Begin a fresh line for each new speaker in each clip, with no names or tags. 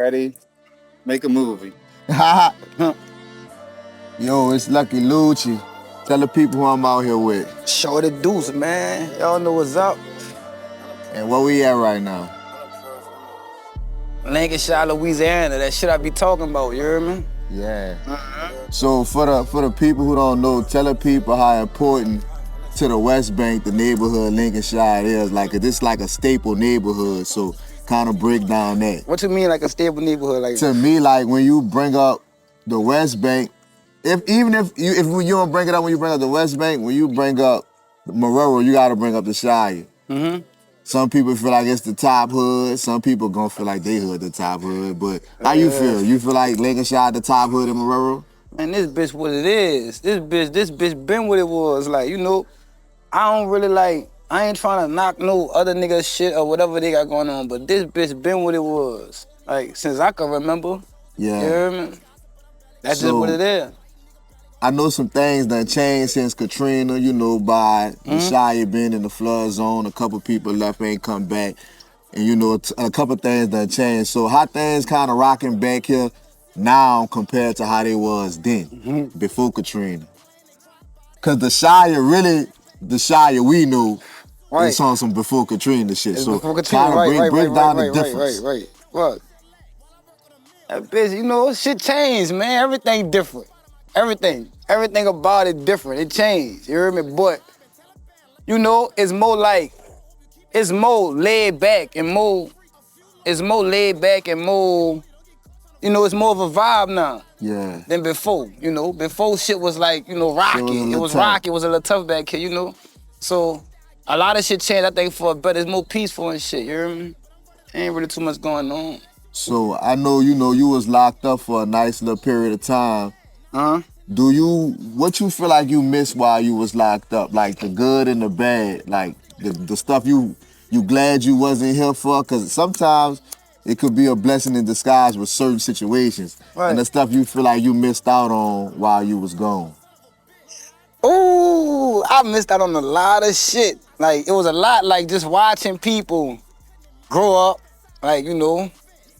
Ready? Make a movie.
Yo, it's Luckie Lucci. Tell the people who I'm out here with.
Shorty Deuce, man. Y'all know what's up.
And where we at right now?
Lincolnshire, Louisiana. That shit I be talking about, you hear me?
Yeah. So for the people who don't know, tell the people how important to the West Bank, the neighborhood Lincolnshire is. Like, this like a staple neighborhood, so kind of break down that.
What you mean like a stable neighborhood? Like
To me, like when you bring up the West Bank, if you don't bring it up when you bring up the West Bank, when you bring up Marrero, you gotta bring up the Shire.
Mm-hmm.
Some people feel like it's the top hood. Some people gonna feel like they hood the top hood. But how you feel? You feel like Lincolnshire the top hood in Marrero?
Man, this bitch what it is. This bitch been what it was. Like, you know, I don't really like, I ain't trying to knock no other nigga shit or whatever they got going on, but this bitch been what it was. Like, since I can remember.
Yeah.
You hear me? That's just what it is.
I know some things done changed since Katrina, you know, by the Shire being in the flood zone. A couple people left, ain't come back. And, you know, a couple things done changed. So how things kind of rocking back here now compared to how they was then, before Katrina? Because the Shire we knew, it's on some before Katrina shit.
It's
so
before Katrina,
break down the difference.
Right. What? That bitch, you know, shit changed, man. Everything different. Everything about it different. It changed. You hear me? But, you know, it's more like, it's more laid back and more, you know, it's more of a vibe now.
Yeah.
Than before, you know. Before shit was like, you know, rocky. It was rocky. It was a little tough back here, you know. So, a lot of shit changed, I think, for better. It's more peaceful and shit, you hear me? Ain't really too much going on.
So, I know, you know, you was locked up for a nice little period of time. What you feel like you missed while you was locked up? Like the good and the bad, like the stuff you glad you wasn't here for? Cause sometimes it could be a blessing in disguise with certain situations.
Right.
And the stuff you feel like you missed out on while you was gone.
Ooh, I missed out on a lot of shit. Like, it was a lot like just watching people grow up, like, you know,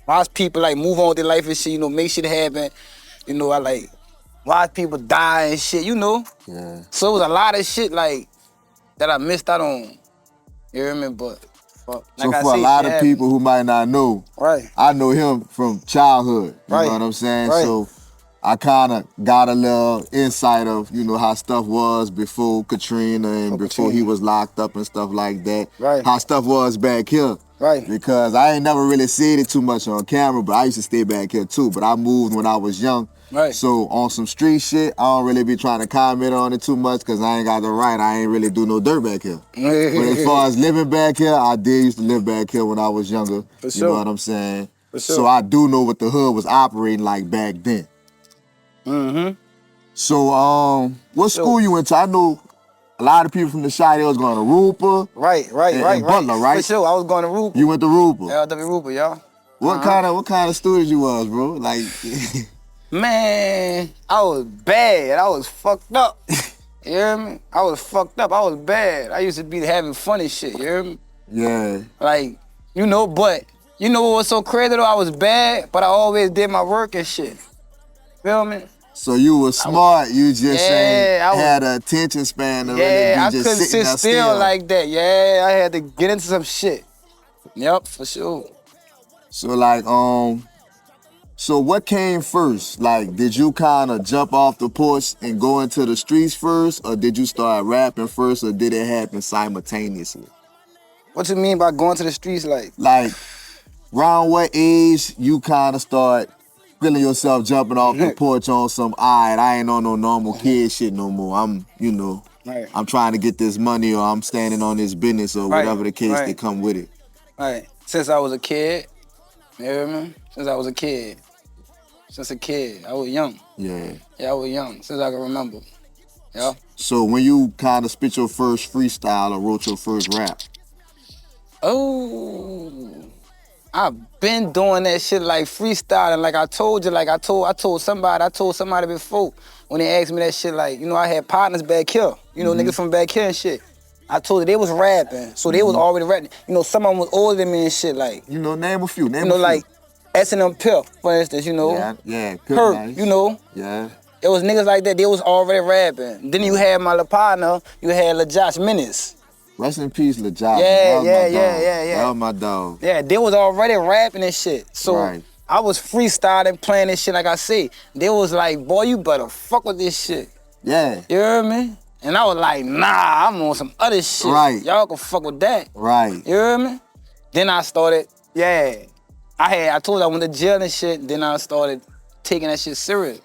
watch people like move on with their life and shit, you know, make shit happen. You know, I like watch people die and shit, you know?
Yeah.
So it was a lot of shit like that I missed out on. You hear me? But
so for a lot of people who might not know, I know him from childhood. You know what I'm saying? So I kind of got a little insight of, you know, how stuff was before Katrina and before he was locked up and stuff like that. How stuff was back here. Because I ain't never really seen it too much on camera, but I used to stay back here too. But I moved when I was young. So on some street shit, I don't really be trying to comment on it too much because I ain't got the right. I ain't really do no dirt back here. But as far as living back here, I did used to live back here when I was younger. You know what I'm saying? So I do know what the hood was operating like back then. So what school you went to? I know a lot of people from the Shire was going to Rupa. And Butler, right?
For sure, I was going to Rupa.
You went to Rupa?
LW Rupa, y'all.
What kind of student you was, bro? Like,
man, I was bad. I was fucked up. You hear me? I was fucked up. I was bad. I used to be having fun and shit. You hear me?
Yeah.
Like, you know, but you know what was so crazy though? I was bad, but I always did my work and shit. Feel me?
So you was smart, you just ain't had an attention span to really
I couldn't sit still like that. Yeah, I had to get into some shit. Yep, for sure.
So like, so what came first? Like, did you kind of jump off the porch and go into the streets first, or did you start rapping first, or did it happen simultaneously?
What you mean by going to the streets like?
Like, around what age you kind of start feeling yourself jumping off the porch on some, I ain't on no normal kid shit no more. I'm, you know, I'm trying to get this money or I'm standing on this business or whatever the case that come with it.
Since I was a kid, you hear me? Since I was a kid. Since a kid, I was young.
Yeah,
I was young, since I can remember. Yeah.
So when you kind of spit your first freestyle or wrote your first rap?
Oh, I've been doing that shit like freestyling. Like I told you, like I told somebody before when they asked me that shit. Like, you know, I had partners back here. You know, niggas from back here and shit. I told you they was rapping, so they was already rapping. You know, some of them was older than me and shit. Like,
you know, name a few.
Like S&M Pip, for instance, you know.
Yeah, Pip
Perk,
nice.
you know.
Yeah.
It was niggas like that, they was already rapping. Then you had my little partner, you had Lil Josh Menace.
Rest in peace, Lil Josh.
Yeah.
That was my dog.
Yeah, they was already rapping and shit. So
right.
I was freestyling, playing this shit like I say. They was like, boy, you better fuck with this shit.
Yeah.
You hear me? And I was like, nah, I'm on some other shit.
Right.
Y'all can fuck with that.
Right.
You hear me? Then I started, I told you I went to jail and shit. Then I started taking that shit serious.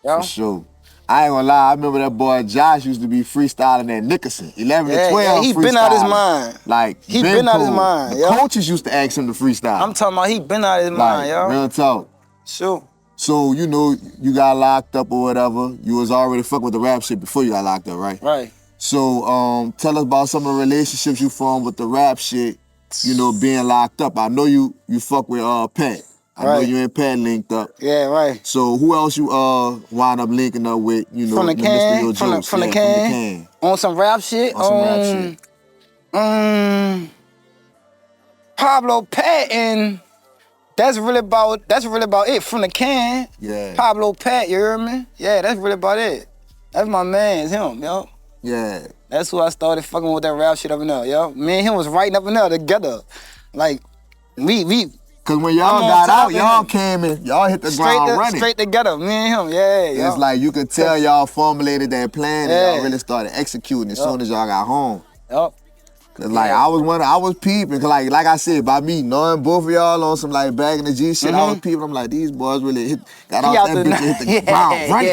Yo?
For sure. I ain't gonna lie, I remember that boy Josh used to be freestyling at Nickerson, 11 to 12
Yeah, he been out his mind.
Like,
he been out his mind,
The coaches used to ask him to freestyle.
I'm talking about he been out his mind, yo.
Real talk.
Sure.
So, you know, you got locked up or whatever. You was already fucking with the rap shit before you got locked up, right?
Right.
So, tell us about some of the relationships you formed with the rap shit, you know, being locked up. I know you fuck with Pat. I know you and Pat linked up.
Yeah, right.
So who else you wound up linking up with, you know,
from the can,
Mr.
from the can. On some rap shit.
On some rap shit.
Pablo Pat, and that's really about it. From the can.
Yeah.
Pablo Pat, you hear me? Yeah, that's really about it. That's my man, it's him, yo.
Yeah.
That's who I started fucking with that rap shit up in there, yo. Me and him was writing up in there together. Like, we
Cause when y'all got out, y'all came in, y'all hit the ground running.
Straight together, me and him, yeah.
It's like you could tell y'all formulated that plan and y'all really started executing as soon as y'all got home.
Yup.
Cause like I was peeping, cause like I said, by me knowing both of y'all on some like back in the G shit, I was peeping. I'm like, these boys really got out that bitch and hit the ground running.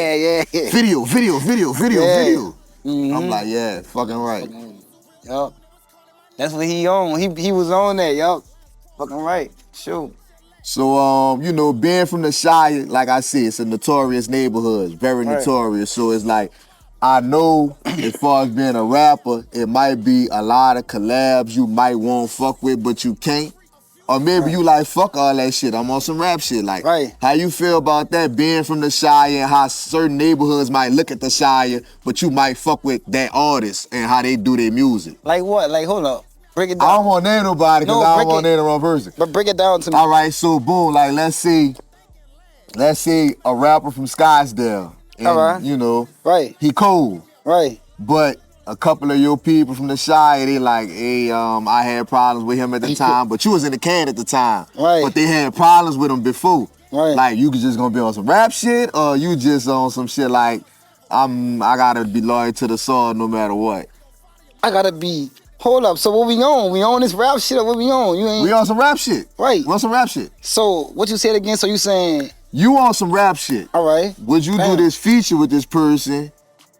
Yeah.
Video. I'm like, yeah, fucking right.
Yup. That's what he on. He was on that, yup. Fucking right. Sure.
So, you know, being from the Shire, like I said, it's a notorious neighborhood, very notorious. So it's like, I know as far as being a rapper, it might be a lot of collabs you might want to fuck with, but you can't. Or maybe you like, fuck all that shit, I'm on some rap shit. Like, how you feel about that, being from the Shire, and how certain neighborhoods might look at the Shire, but you might fuck with that artist and how they do their music?
Like what? Like, hold up. Break it down.
I don't want to name nobody because I don't want to name the wrong person.
But break it down to me.
All right, so boom, like let's say a rapper from Scottsdale. And, you know, he cool.
Right.
But a couple of your people from the Shire, they like, hey, I had problems with him at the time, but you was in the can at the time.
Right.
But they had problems with him before.
Right.
Like, you just gonna be on some rap shit, or you just on some shit like, I gotta be loyal to the soil no matter what.
I gotta be. Hold up, so what we on? We on this rap shit or what we on?
We on some rap shit.
Right.
We on some rap shit.
So, what you said again? So you saying...
You on some rap shit.
All right.
Would you do this feature with this person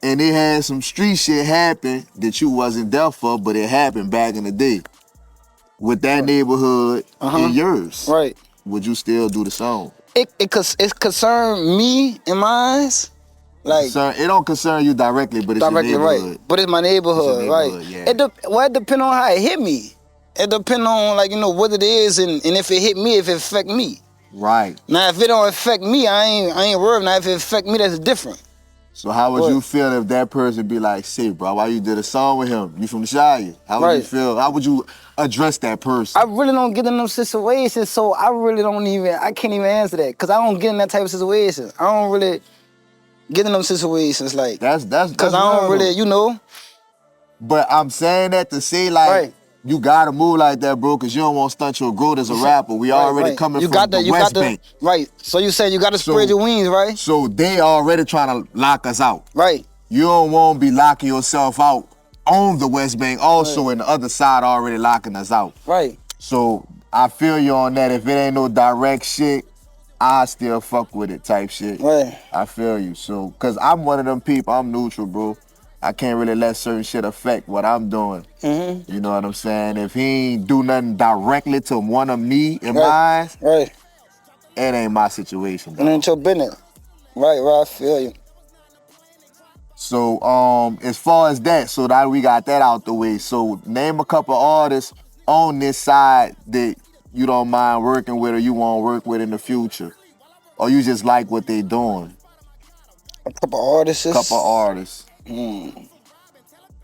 and it had some street shit happen that you wasn't there for, but it happened back in the day with that neighborhood and yours?
Right.
Would you still do the song?
It concerned me and mine. Like,
it don't concern you directly, but it's your neighborhood.
Right. But it's my neighborhood, right?
Yeah.
It depends on how it hit me. It depends on, like, you know, what it is and if it hit me, if it affect me.
Right.
Now, if it don't affect me, I ain't worried. Now, if it affect me, that's different.
So how would you feel if that person be like, say, bro, why you did a song with him? You from the Shire. How would you feel? How would you address that person?
I really don't get in them situations, so I can't even answer that, because I don't get in that type of situation. I don't really get in them situations, like,
that's
because I don't really, you know.
But I'm saying that to say, like, you gotta move like that, bro, because you don't want to stunt your growth as a rapper. We already coming from the West Bank.
Right. So you said you got to spread your wings, right?
So they already trying to lock us out.
Right.
You don't want to be locking yourself out on the West Bank, also in the other side already locking us out.
Right.
So I feel you on that. If it ain't no direct shit, I still fuck with it type shit.
Right.
I feel you. So, because I'm one of them people, I'm neutral, bro. I can't really let certain shit affect what I'm doing.
Mm-hmm.
You know what I'm saying? If he ain't do nothing directly to one of me and mine,
it
ain't my situation.
It ain't your business. Right, I feel you.
So, as far as that, so that we got that out the way. So, name a couple artists on this side that you don't mind working with or you want to work with in the future. Or you just like what they doing.
A couple artists?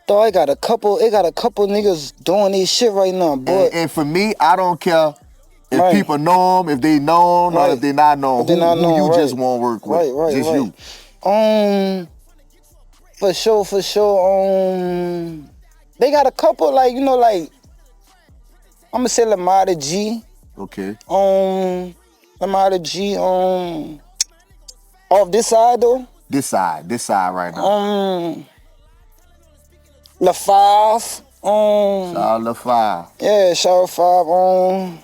Though I got a couple niggas doing these shit right now, boy.
And for me, I don't care If people know him, if they know him, or if they not know him, who you just want to work with? Just you.
For sure. They got a couple, like, you know, like, I'm gonna say Lamar G.
Okay.
Lamar G. Off this side though.
This side right now.
LaFive.
Shout out LaFive.
Yeah, shout out Five.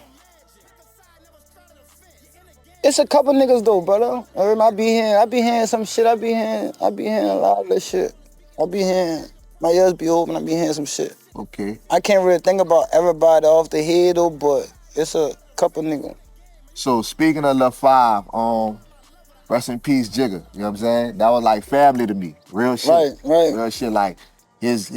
It's a couple niggas though, brother. I be hearing some shit. I be hearing a lot of this shit. I be hearing, my ears be open. I be hearing some shit.
Okay.
I can't really think about everybody off the head though, but it's a couple niggas.
So speaking of LaFive, rest in peace, Jigger. You know what I'm saying? That was like family to me. Real shit.
Right.
Real shit. Like his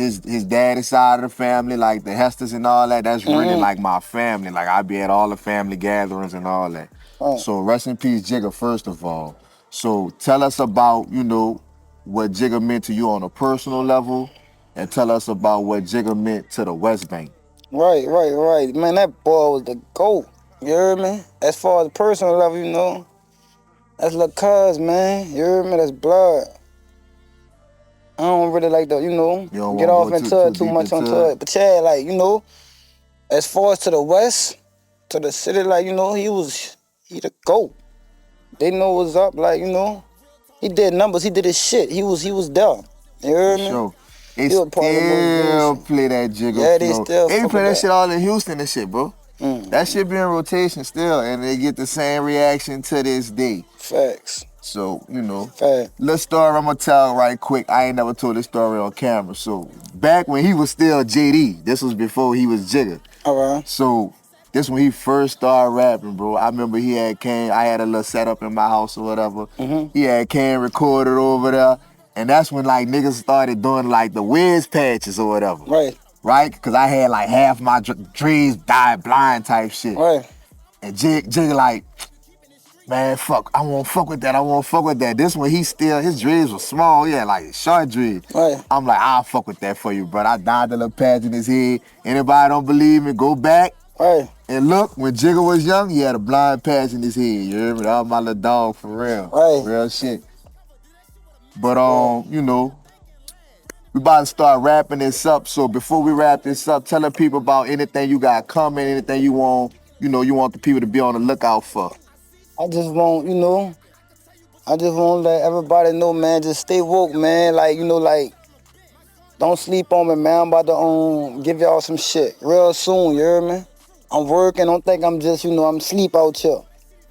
daddy's side of the family, like the Hesters and all that. That's really like my family. Like I be at all the family gatherings and all that. Right. So rest in peace, Jigger, first of all. So tell us about, you know, what Jigger meant to you on a personal level, and tell us about what Jigger meant to the West Bank.
Right. Man, that boy was the GOAT. You heard me? As far as the personal level, you know, that's little cuz, man. You heard me? That's blood. I don't really like to, you know, get off into it too much onto it. But yeah, like, you know, as far as to the West, to the city, like, you know, he the GOAT. They know what's up, like, you know. He did numbers, he did his shit. He was there. You heard me?
Sure. They still play that Jigger flow.
They still
play that shit all in Houston and shit, bro. That shit be in rotation still, and they get the same reaction to this day.
Facts.
So, you know, little story I'm gonna tell right quick. I ain't never told this story on camera. So, back when he was still JD, this was before he was Jigger.
All right.
So, this when he first started rapping, bro. I remember he had came, I had a little setup in my house or whatever. He had came recorded over there. And that's when like niggas started doing like the whiz patches or whatever. Right? Because I had like half my dreams died blind type shit.
Right.
And Jigga like, man, fuck, I won't fuck with that. This when his dreams were small, yeah, like short dreams.
Right.
I'm like, I'll fuck with that for you, bro. I died the little patch in his head. Anybody don't believe me, go back.
Right.
And look, when Jigga was young, he had a blind patch in his head. You hear me? That was my little dog for real.
Right.
Real shit. But you know, we about to start wrapping this up. So before we wrap this up, tell the people about anything you got coming, anything you want, you know, you want the people to be on the lookout for.
I just want, you know, to let everybody know, man, just stay woke, man. Like, you know, like, don't sleep on me, man. I'm about to give y'all some shit real soon, you hear me? I'm working, don't think I'm just, you know, I'm sleep out here. You know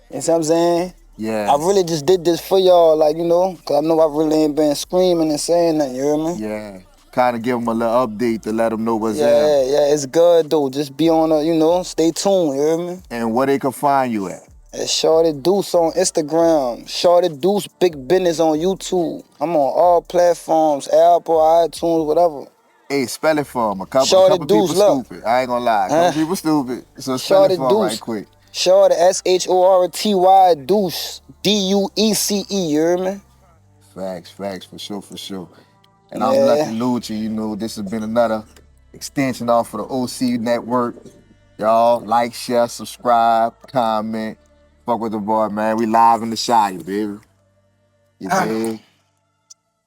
what I'm saying?
Yeah.
I really just did this for y'all, like, you know, because I know I really ain't been screaming and saying nothing, you hear me?
Yeah. Kind of give them a little update to let them know what's
up. Yeah, it's good, though. Just be on you know, stay tuned, you hear me?
And where they can find you at?
It's Shorty Deuce on Instagram. Shorty Deuce Big Business on YouTube. I'm on all platforms, Apple, iTunes, whatever.
Hey, spell it for them. A couple people stupid. I ain't gonna lie. A couple people stupid. So spell it for them right quick.
Shorty, SHORTY, Deuce, DUECE, you hear me?
Facts, for sure. And I'm Luckie Lucci, you know, this has been another extension off of the OC Network. Y'all like, share, subscribe, comment. Fuck with the boy, man. We live in the Shire, baby. You dig?